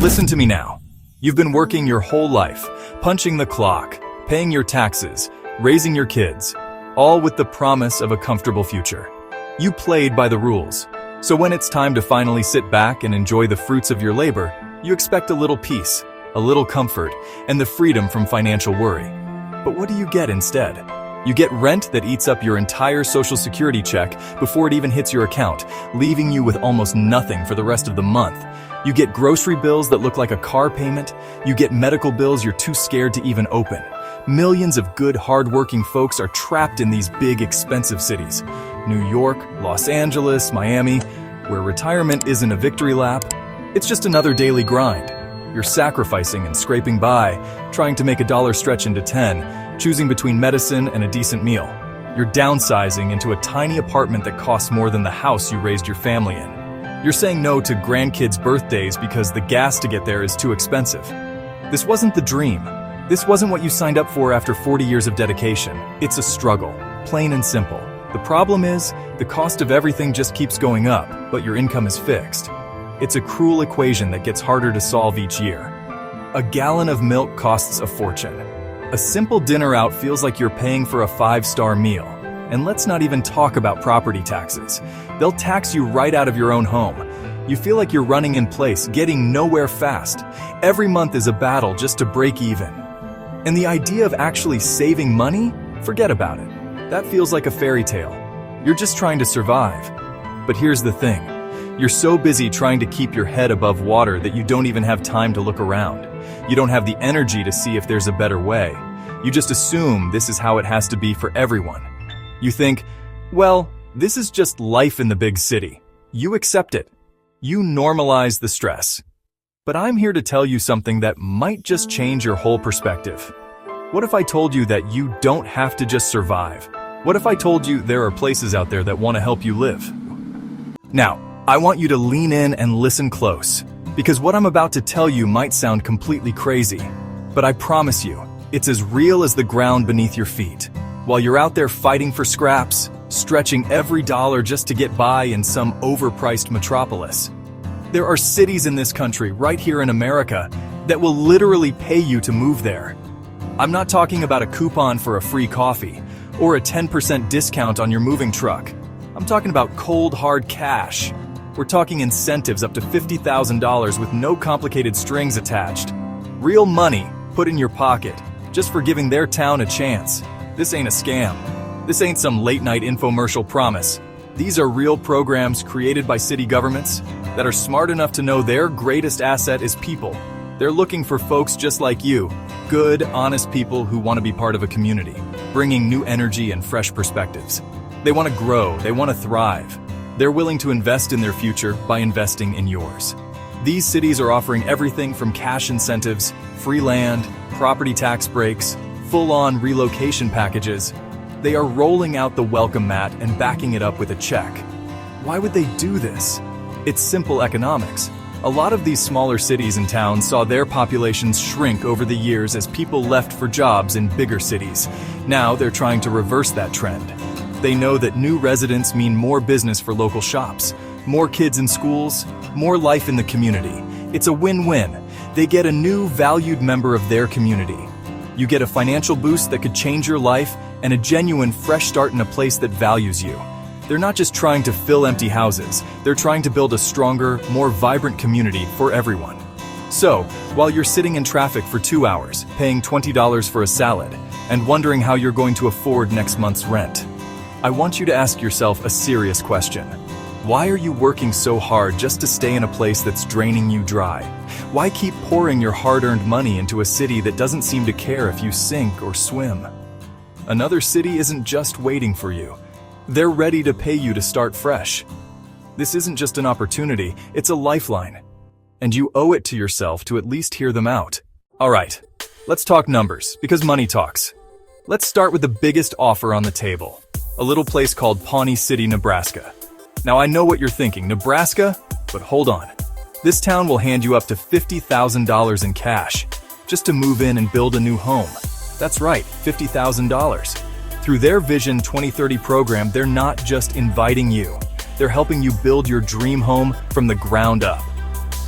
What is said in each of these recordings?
Listen to me now. You've been working your whole life, punching the clock, paying your taxes, raising your kids, all with the promise of a comfortable future. You played by the rules. So when it's time to finally sit back and enjoy the fruits of your labor, you expect a little peace, a little comfort, and the freedom from financial worry. But what do you get instead? You get rent that eats up your entire Social Security check before it even hits your account, leaving you with almost nothing for the rest of the month. You get grocery bills that look like a car payment. You get medical bills you're too scared to even open. Millions of good, hard-working folks are trapped in these big, expensive cities. New York, Los Angeles, Miami, where retirement isn't a victory lap. It's just another daily grind. You're sacrificing and scraping by, trying to make a dollar stretch into 10, choosing between medicine and a decent meal. You're downsizing into a tiny apartment that costs more than the house you raised your family in. You're saying no to grandkids' birthdays because the gas to get there is too expensive. This wasn't the dream. This wasn't what you signed up for after 40 years of dedication. It's a struggle, plain and simple. The problem is, the cost of everything just keeps going up, but your income is fixed. It's a cruel equation that gets harder to solve each year. A gallon of milk costs a fortune. A simple dinner out feels like you're paying for a 5-star meal. And let's not even talk about property taxes. They'll tax you right out of your own home. You feel like you're running in place, getting nowhere fast. Every month is a battle just to break even. And the idea of actually saving money? Forget about it. That feels like a fairy tale. You're just trying to survive. But here's the thing. You're so busy trying to keep your head above water that you don't even have time to look around. You don't have the energy to see if there's a better way. You just assume this is how it has to be for everyone. You think, well, this is just life in the big city. You accept it. You normalize the stress. But I'm here to tell you something that might just change your whole perspective. What if I told you that you don't have to just survive? What if I told you there are places out there that want to help you live? Now, I want you to lean in and listen close, because what I'm about to tell you might sound completely crazy, but I promise you, it's as real as the ground beneath your feet. While you're out there fighting for scraps, stretching every dollar just to get by in some overpriced metropolis. There are cities in this country, right here in America, that will literally pay you to move there. I'm not talking about a coupon for a free coffee, or a 10% discount on your moving truck. I'm talking about cold, hard cash. We're talking incentives up to $50,000 with no complicated strings attached. Real money put in your pocket, just for giving their town a chance. This ain't a scam. This ain't some late-night infomercial promise. These are real programs created by city governments that are smart enough to know their greatest asset is people. They're looking for folks just like you, good, honest people who want to be part of a community, bringing new energy and fresh perspectives. They want to grow, they want to thrive. They're willing to invest in their future by investing in yours. These cities are offering everything from cash incentives, free land, property tax breaks, full-on relocation packages. They are rolling out the welcome mat and backing it up with a check. Why would they do this? It's simple economics. A lot of these smaller cities and towns saw their populations shrink over the years as people left for jobs in bigger cities. Now they're trying to reverse that trend. They know that new residents mean more business for local shops, more kids in schools, more life in the community. It's a win-win. They get a new, valued member of their community. You get a financial boost that could change your life and a genuine fresh start in a place that values you. They're not just trying to fill empty houses. They're trying to build a stronger, more vibrant community for everyone. So, while you're sitting in traffic for 2 hours, paying $20 for a salad, and wondering how you're going to afford next month's rent, I want you to ask yourself a serious question. Why are you working so hard just to stay in a place that's draining you dry? Why keep pouring your hard-earned money into a city that doesn't seem to care if you sink or swim? Another city isn't just waiting for you. They're ready to pay you to start fresh. This isn't just an opportunity, it's a lifeline. And you owe it to yourself to at least hear them out. All right, let's talk numbers, because money talks. Let's start with the biggest offer on the table. A little place called Pawnee City, Nebraska. Now I know what you're thinking, Nebraska? But hold on. This town will hand you up to $50,000 in cash, just to move in and build a new home. That's right, $50,000. Through their Vision 2030 program, they're not just inviting you. They're helping you build your dream home from the ground up.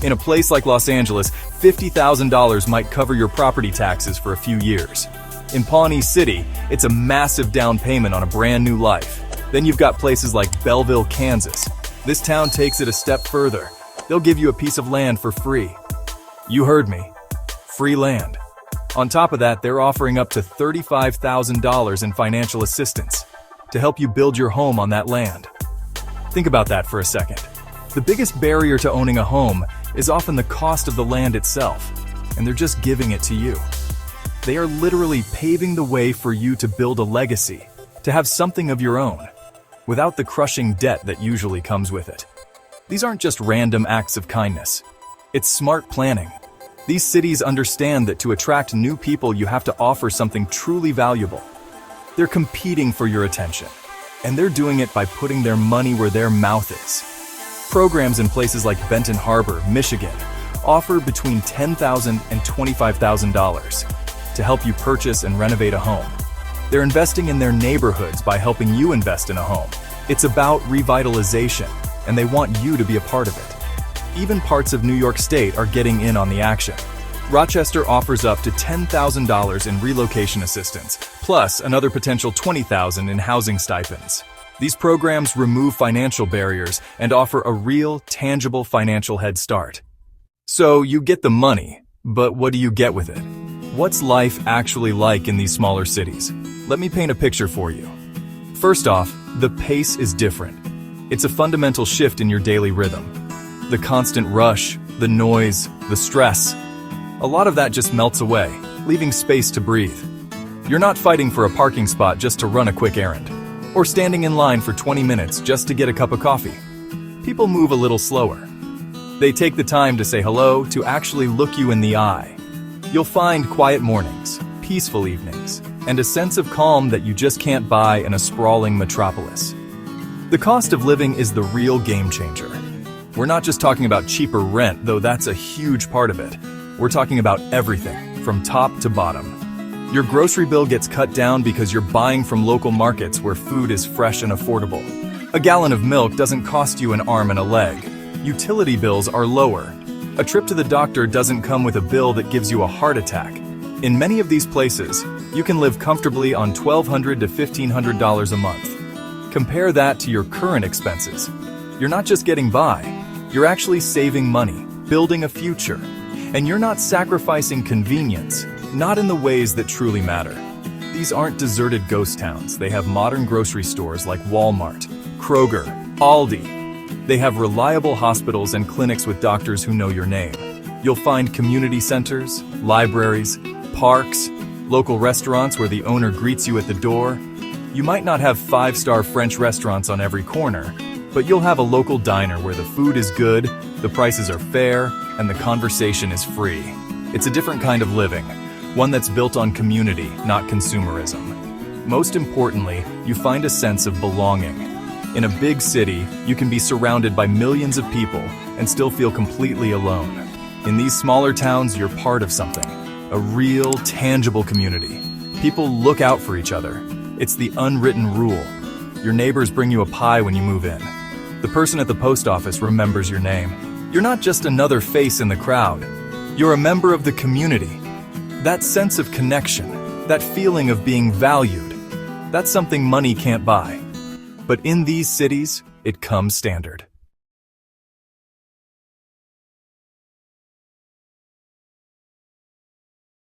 In a place like Los Angeles, $50,000 might cover your property taxes for a few years. In Pawnee City, it's a massive down payment on a brand new life. Then you've got places like Belleville, Kansas. This town takes it a step further. They'll give you a piece of land for free. You heard me. Free land. On top of that, they're offering up to $35,000 in financial assistance to help you build your home on that land. Think about that for a second. The biggest barrier to owning a home is often the cost of the land itself, and they're just giving it to you. They are literally paving the way for you to build a legacy, to have something of your own, without the crushing debt that usually comes with it. These aren't just random acts of kindness. It's smart planning. These cities understand that to attract new people, you have to offer something truly valuable. They're competing for your attention, and they're doing it by putting their money where their mouth is. Programs in places like Benton Harbor, Michigan, offer between $10,000 and $25,000 to help you purchase and renovate a home. They're investing in their neighborhoods by helping you invest in a home. It's about revitalization, and they want you to be a part of it. Even parts of New York State are getting in on the action. Rochester offers up to $10,000 in relocation assistance, plus another potential $20,000 in housing stipends. These programs remove financial barriers and offer a real, tangible financial head start. So you get the money, but what do you get with it? What's life actually like in these smaller cities? Let me paint a picture for you. First off, the pace is different. It's a fundamental shift in your daily rhythm. The constant rush, the noise, the stress, a lot of that just melts away, leaving space to breathe. You're not fighting for a parking spot just to run a quick errand, or standing in line for 20 minutes just to get a cup of coffee. People move a little slower. They take the time to say hello, to actually look you in the eye. You'll find quiet mornings, peaceful evenings, and a sense of calm that you just can't buy in a sprawling metropolis. The cost of living is the real game changer. We're not just talking about cheaper rent, though that's a huge part of it. We're talking about everything, from top to bottom. Your grocery bill gets cut down because you're buying from local markets where food is fresh and affordable. A gallon of milk doesn't cost you an arm and a leg. Utility bills are lower. A trip to the doctor doesn't come with a bill that gives you a heart attack. In many of these places, you can live comfortably on $1,200 to $1,500 a month. Compare that to your current expenses. You're not just getting by, you're actually saving money, building a future. And you're not sacrificing convenience, not in the ways that truly matter. These aren't deserted ghost towns. They have modern grocery stores like Walmart, Kroger, Aldi. They have reliable hospitals and clinics with doctors who know your name. You'll find community centers, libraries, parks, local restaurants where the owner greets you at the door. You might not have five-star French restaurants on every corner, but you'll have a local diner where the food is good, the prices are fair, and the conversation is free. It's a different kind of living, one that's built on community, not consumerism. Most importantly, you find a sense of belonging. In a big city, you can be surrounded by millions of people and still feel completely alone. In these smaller towns, you're part of something, a real, tangible community. People look out for each other. It's the unwritten rule. Your neighbors bring you a pie when you move in. The person at the post office remembers your name. You're not just another face in the crowd. You're a member of the community. That sense of connection, that feeling of being valued, that's something money can't buy. But in these cities, it comes standard.